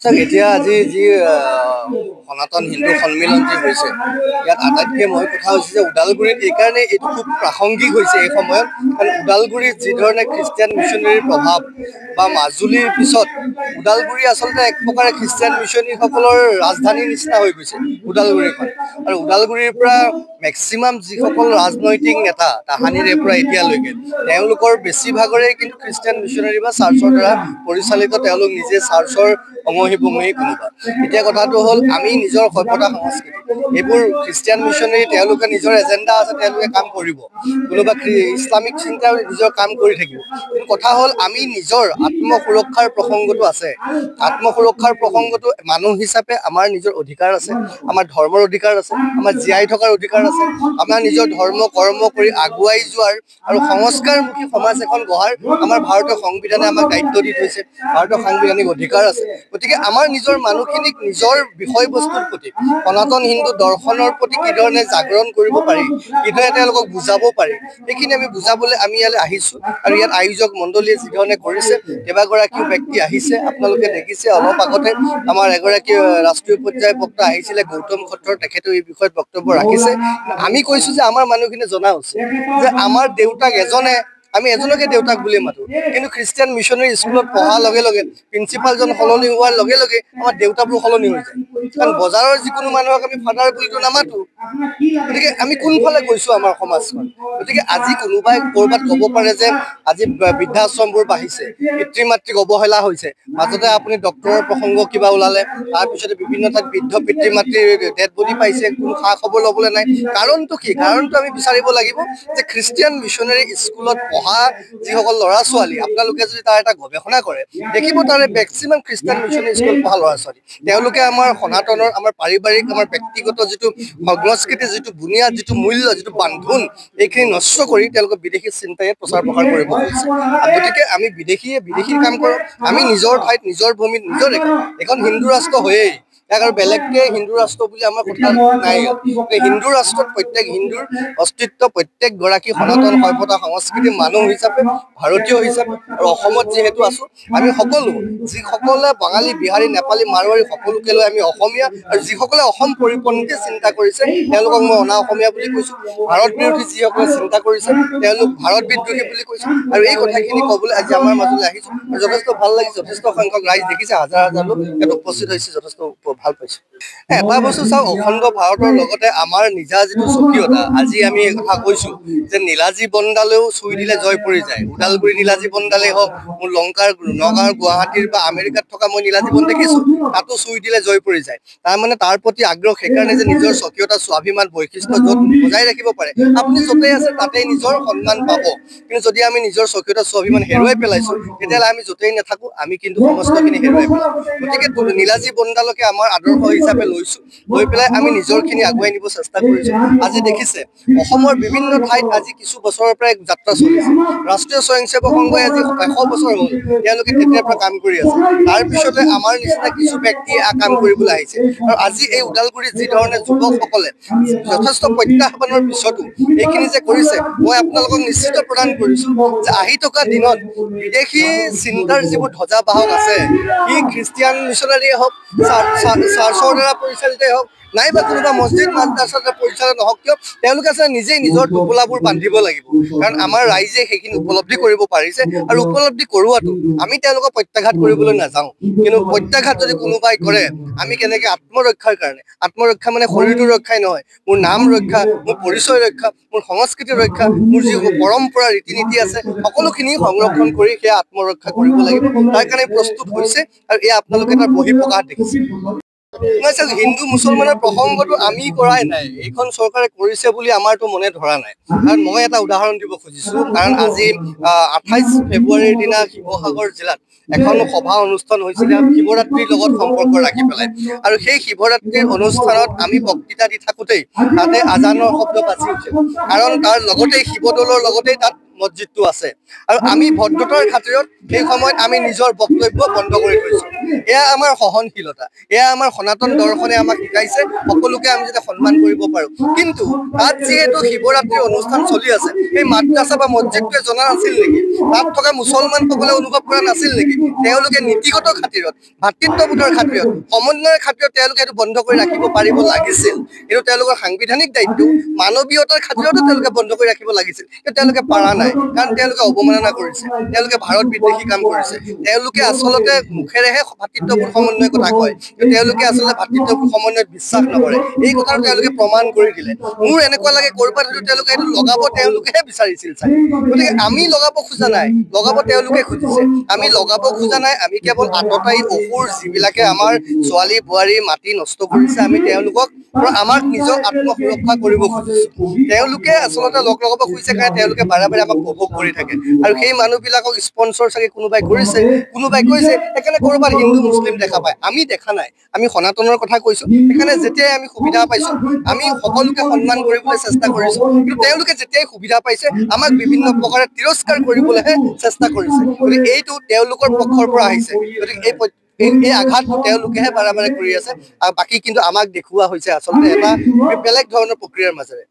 চাওক এতিয়া আজি যি সনাতন হিন্দু সন্মিলন যি হৈছে ইয়াত আটাইতকৈ মই কথা হৈছে যে ওদালগুৰিত এইকাৰণে এইটো খুব প্ৰাসংগিক হৈছে এই সময়ত, কাৰণ ওদালগুৰিত যি ধৰণে খ্ৰীষ্টিয়ান মিছনেৰীৰ প্ৰভাৱ বা মাজুলীৰ পিছত ওদালগুৰি আচলতে এক প্ৰকাৰে খ্ৰীষ্টিয়ান মিছনেৰীসকলৰ ৰাজধানীৰ নিচিনা হৈ গৈছে ওদালগুৰিখন। আৰু ওদালগুৰিৰ পৰা মেক্সিমাম যিসকল ৰাজনৈতিক নেতা তাহানিৰে পৰা এতিয়ালৈকে তেওঁলোকৰ বেছিভাগৰে কিন্তু খ্ৰীষ্টিয়ান মিছনেৰী বা চাৰ্চৰ দ্বাৰা পৰিচালিত, তেওঁলোক নিজে চাৰ্চৰ অঙহী বঙহী কোনোবা। এতিয়া কথাটো হ'ল আমি নিজৰ সভ্যতা সংস্কৃতি এইবোৰ খ্ৰীষ্টিয়ান মিছনেৰী তেওঁলোকে নিজৰ এজেণ্ডা আছে, তেওঁলোকে কাম কৰিব, কোনোবা ইছলামিক চিন্তা নিজৰ কাম কৰি থাকিব। কিন্তু কথা হ'ল আমি নিজৰ আত্মসুৰক্ষাৰ প্ৰসংগটো আছে, আত্মসুৰক্ষাৰ প্ৰসংগটো মানুহ হিচাপে আমাৰ নিজৰ অধিকাৰ আছে, আমাৰ ধৰ্মৰ অধিকাৰ আছে, আমাৰ জীয়াই থকাৰ অধিকাৰ আছে, আমাৰ নিজৰ ধৰ্ম কৰ্ম কৰি আগুৱাই যোৱাৰ আৰু সংস্কাৰমুখী সমাজ এখন গঢ়াৰ আমাৰ ভাৰতীয় সংবিধানে আমাক দায়িত্ব দি থৈছে, ভাৰতীয় সাংবিধানিক অধিকাৰ আছে। গতিকে আমাৰ নিজৰ মানুহখিনিক নিজৰ বিষয়বস্তুৰ প্ৰতি সনাতন হিন্দু দৰ্শনৰ প্ৰতি কি ধৰণে জাগৰণ কৰিব পাৰি, কিদৰে তেওঁলোকক বুজাব পাৰি, সেইখিনি আমি বুজাবলৈ আমি ইয়ালৈ আহিছোঁ। আৰু ইয়াত আয়োজক মণ্ডলীয়ে যিধৰণে কৰিছে, কেইবাগৰাকীও ব্যক্তি আহিছে, আপোনালোকে দেখিছে অলপ আগতে আমাৰ এগৰাকী ৰাষ্ট্ৰীয় পৰ্যায়ৰ বক্তা আহিছিলে গৌতম খট্টৰ, তেখেতেও এই বিষয়ত বক্তব্য ৰাখিছে। আমি কৈছোঁ যে আমাৰ মানুহখিনিয়ে জনা উচিত যে আমাৰ দেউতাক এজনে, আমি এজনকে দেউতাক বুলি মাতো, কিন্তু খ্ৰীষ্টিয়ান মিছনেৰী স্কুলত পঢ়াৰ লগে লগে প্ৰিন্সিপালজন সলনি হোৱাৰ লগে লগে আমাৰ দেউতাবোৰ সলনি হৈ যায়, কাৰণ বজাৰৰ যিকোনো মানুহক আমি ফাদাৰ বুলিতো নামাতো। গতিকে আমি কোনফালে গৈছো আমাৰ সমাজখন? গতিকে আজি কোনোবাই ক'ৰবাত ক'ব পাৰে যে আজি বৃদ্ধাশ্ৰমবোৰ বাঢ়িছে, পিতৃ মাতৃক অৱহেলা হৈছে, মাজতে আপুনি ডক্টৰৰ প্ৰসংগ কিবা ওলালে, তাৰপিছতে বিভিন্ন ঠাইত বৃদ্ধ পিতৃ মাতৃৰ ডেড বডি পাইছে, কোনো খা খবৰ ল'বলৈ নাই। কাৰণটো কি? কাৰণটো আমি বিচাৰিব লাগিব যে খ্ৰীষ্টিয়ান মিছনেৰী স্কুলত পঢ়া যিসকল ল'ৰা ছোৱালী, আপোনালোকে যদি তাৰ এটা গৱেষণা কৰে দেখিব তাৰে মেক্সিমাম খ্ৰীষ্টিয়ান মিছনেৰী স্কুলত পঢ়া ল'ৰা ছোৱালী, তেওঁলোকে আমাৰ সনাতনৰ, আমাৰ পাৰিবাৰিক, আমাৰ ব্যক্তিগত যিটো সংস্কৃতিৰ যিটো বুনিয়াদ, যিটো মূল্য, যিটো বান্ধোন, এইখিনি নষ্ট কৰি তেওঁলোকে বিদেশী চিন্তাৰে প্ৰচাৰ প্ৰসাৰ কৰিব খুজিছে। গতিকে আমি বিদেশীৰ কাম কৰোঁ, আমি নিজৰ ঠাইত নিজৰ ভূমিত নিজৰ এখন হিন্দু ৰাষ্ট্ৰ হয়েই, ইয়াক আৰু বেলেগকে হিন্দু ৰাষ্ট্ৰ বুলি আমাৰ কথা নাই। হিন্দু ৰাষ্ট্ৰত প্ৰত্যেক হিন্দুৰ অস্তিত্ব, প্ৰত্যেকগৰাকী সনাতন সভ্যতা সংস্কৃতিৰ মানুহ হিচাপে, ভাৰতীয় হিচাপে, আৰু অসমত যিহেতু আছো আমি সকলো, যিসকলে বাঙালী বিহাৰী নেপালী মাৰোৱাৰী সকলোকে লৈ আমি অসমীয়া, আৰু যিসকলে অসম পৰিপন্থী চিন্তা কৰিছে তেওঁলোকক মই অনা অসমীয়া বুলি কৈছোঁ, ভাৰত বিৰোধী যিসকলে চিন্তা কৰিছে তেওঁলোক ভাৰত বিদ্ৰোহী বুলি কৈছোঁ। আৰু এই কথাখিনি ক'বলৈ আজি আমাৰ মাজলৈ আহিছোঁ, আৰু যথেষ্ট ভাল লাগিছে, যথেষ্ট সংখ্যক ৰাইজ দেখিছে, হাজাৰ হাজাৰ লোক ইয়াত উপস্থিত হৈছে, যথেষ্ট ভাল পাইছোঁ। এটা বস্তু চাওক, অখণ্ড ভাৰতৰ লগতে আমাৰ নিজা যিটো স্বকীয়তা, আজি আমি এই কথা কৈছোঁ যে নীলাজী বনডালেও চুই দিলে জয় পৰি যায়, ওদালগুৰি নীলাজী বনডালেই হওক, মোৰ লংকাৰ নগাঁৱৰ গুৱাহাটীৰ বা আমেৰিকাত থকা মই নীলাজী বন দেখিছোঁ, তাতো চুই দিলে জয় পৰি যায়। তাৰমানে তাৰ প্ৰতি আগ্ৰহ সেইকাৰণে যে নিজৰ স্বকীয়তা, স্বাভিমান, বৈশিষ্ট্য য'ত বজাই ৰাখিব পাৰে, আপুনি য'তেই আছে তাতেই নিজৰ সন্মান পাব। কিন্তু যদি আমি নিজৰ স্বকীয়তা, স্বাভিমান হেৰুৱাই পেলাইছোঁ, তেতিয়াহ'লে আমি য'তেই নাথাকোঁ আমি কিন্তু সমস্তখিনি হেৰুৱাই পেলাম। গতিকে নীলাজী বনডালকে আমাৰ আদৰ্শ হিচাপে লৈছোঁ, লৈ পেলাই আমি নিজৰখিনি আগুৱাই নিব চেষ্টা কৰিছোঁ। আজি দেখিছে অসমৰ বিভিন্ন ঠাইত আজি কিছু বছৰৰ পৰাই যাত্ৰা চলিছে, ৰাষ্ট্ৰীয় স্বয়ংসেৱক সংঘই আজি 100 বছৰ হ'ল তেওঁলোকে তেতিয়াৰ পৰা কাম কৰি আছে, তাৰপিছতে আমাৰ নিচিনা কিছু ব্যক্তিয়ে কাম কৰিবলৈ আহিছে। আৰু আজি এই ওদালগুৰিত যি ধৰণে যুৱকসকলে যথেষ্ট প্ৰত্যাহ্বানৰ পিছতো এইখিনি যে কৰিছে, মই আপোনালোকক নিশ্চিত প্ৰদান কৰিছোঁ যে আহি থকা দিনত বিদেশী চিন্তাৰ যিবোৰ ধ্বজাবাহক আছে, ই খ্ৰীষ্টিয়ান মিছনাৰীয়ে হওক, চাৰ্চৰ দ্বাৰা পৰিচালিতই হওক, নাইবা কোনোবা মছজিদ মাদ্ৰাছাৰ দ্বাৰা পৰিচালিত নহওক কিয়, তেওঁলোকে আচলতে নিজেই নিজৰ টোপোলাবোৰ বান্ধিব লাগিব। কাৰণ আমাৰ ৰাইজে সেইখিনি উপলব্ধি কৰিব পাৰিছে, আৰু উপলব্ধি কৰোৱাটো আমি তেওঁলোকক প্ৰত্যাঘাত কৰিবলৈ নাযাওঁ। কিন্তু প্ৰত্যাঘাত যদি কোনোবাই কৰে, আমি কেনেকৈ আত্মৰক্ষাৰ কাৰণে, আত্মৰক্ষা মানে শৰীৰটোৰ ৰক্ষাই নহয়, মোৰ নাম ৰক্ষা, মোৰ পৰিচয় ৰক্ষা, মোৰ সংস্কৃতি ৰক্ষা, মোৰ যি পৰম্পৰা ৰীতি নীতি আছে সকলোখিনি সংৰক্ষণ কৰি সেয়া আত্মৰক্ষা কৰিব লাগিব। তাৰ কাৰণে প্ৰস্তুত হৈছে, আৰু এয়া আপোনালোকে তাৰ বহিঃপ্ৰকাশ দেখিছে। হিন্দু মুছলমানৰ প্ৰসংগটো আমি কৰাই নাই, এইখন চৰকাৰে কৰিছে বুলি আমাৰতো মনে ধৰা নাই। কাৰণ মই এটা উদাহৰণ দিব খুজিছোঁ, কাৰণ আজি 28 ফেব্ৰুৱাৰীৰ দিনা শিৱসাগৰ জিলাত এখন সভা অনুষ্ঠান হৈছিলে শিৱৰাত্ৰিৰ লগত সম্পৰ্ক ৰাখি পেলাই, আৰু সেই শিৱৰাত্ৰিৰ অনুষ্ঠানত আমি বক্তৃতা দি থাকোঁতেই তাতে আজানৰ শব্দ বাজি উঠে, কাৰণ তাৰ লগতেই শিৱদৌলৰ লগতেই তাত মছজিদটো আছে আৰু আমি ভদ্ৰতাৰ খাতিৰত সেই সময়ত আমি নিজৰ বক্তব্য বন্ধ কৰি থৈছোঁ। এয়া আমাৰ সহনশীলতা, এয়া আমাৰ সনাতন দৰ্শনে আমাক শিকাইছে সকলোকে আমি যাতে সন্মান কৰিব পাৰোঁ। কিন্তু তাত যিহেতু শিৱৰাত্ৰিৰ অনুষ্ঠান চলি আছে, সেই মাদ্ৰাছা বা মছজিদটোৱে জনা নাছিল নেকি? তাত থকা মুছলমানসকলে অনুভৱ কৰা নাছিল নেকি? তেওঁলোকে নীতিগত খাতিৰত, ভাতৃত্ববোধৰ খাতিৰত, সমন্বয়ৰ খাতিৰত তেওঁলোকে এইটো বন্ধ কৰি ৰাখিব পাৰিব লাগিছিল। এইটো তেওঁলোকৰ সাংবিধানিক দায়িত্ব, মানৱীয়তাৰ খাতিৰতো তেওঁলোকে বন্ধ কৰি ৰাখিব লাগিছিল। কিন্তু তেওঁলোকে পাৰা নাই, কাৰণ তেওঁলোকে অৱমাননা কৰিছে, তেওঁলোকে ভাৰত বিদ্বেষী কাম কৰিছে। তেওঁলোকে আচলতে মুখেৰেহে ভাতৃত্ববোধ সমন্বয়ৰ কথা কয়, কিন্তু তেওঁলোকে আচলতে ভাতৃত্ববোধ সমন্বয়ত বিশ্বাস নকৰে। এই কথাটো তেওঁলোকে প্ৰমাণ কৰি দিলে। মোৰ এনেকুৱা লাগে ক'ৰবাত হয়তো তেওঁলোকে এইটো লগাব তেওঁলোকেহে বিচাৰিছিল চাগে। গতিকে আমি লগাব খোজা নাই, লগাব তেওঁলোকে খুজিছে। আমি লগাব খোজা নাই, আমি কেৱল আততায়ী অসুৰ যিবিলাকে আমাৰ ছোৱালী বোৱাৰী মাটি নষ্ট কৰিছে, আমি তেওঁলোকক আমাক নিজৰ আত্মসুৰক্ষা কৰিব খুজিছোঁ। তেওঁলোকে আচলতে লগাব খুজিছে কাৰণে তেওঁলোকে বাৰে বাৰে আমাক প্ৰভোগ কৰি থাকে। আৰু সেই মানুহবিলাকক স্পনচৰ চাগে কোনোবাই কৰিছে, কোনোবাই কৈছে, সেইকাৰণে ক'ৰবাত হিন্দু মুছলিম দেখা পায়। আমি দেখা নাই, আমি সনাতনৰ কথা কৈছোঁ। সেইকাৰণে যেতিয়াই আমি সুবিধা পাইছোঁ, আমি সকলোকে সন্মান কৰিবলৈ চেষ্টা কৰিছোঁ। কিন্তু তেওঁলোকে যেতিয়াই সুবিধা পাইছে, আমাক বিভিন্ন প্ৰকাৰে তিৰস্কাৰ কৰিবলৈহে চেষ্টা কৰিছে। গতিকে এইটো তেওঁলোকৰ পক্ষৰ পৰা আহিছে। গতিকে এই আঘাতটো তেওঁলোকেহে বাৰে বাৰে কৰি আছে, আৰু বাকী কিন্তু আমাক দেখুওৱা হৈছে আচলতে এটা বেলেগ ধৰণৰ প্ৰক্ৰিয়াৰ মাজেৰে।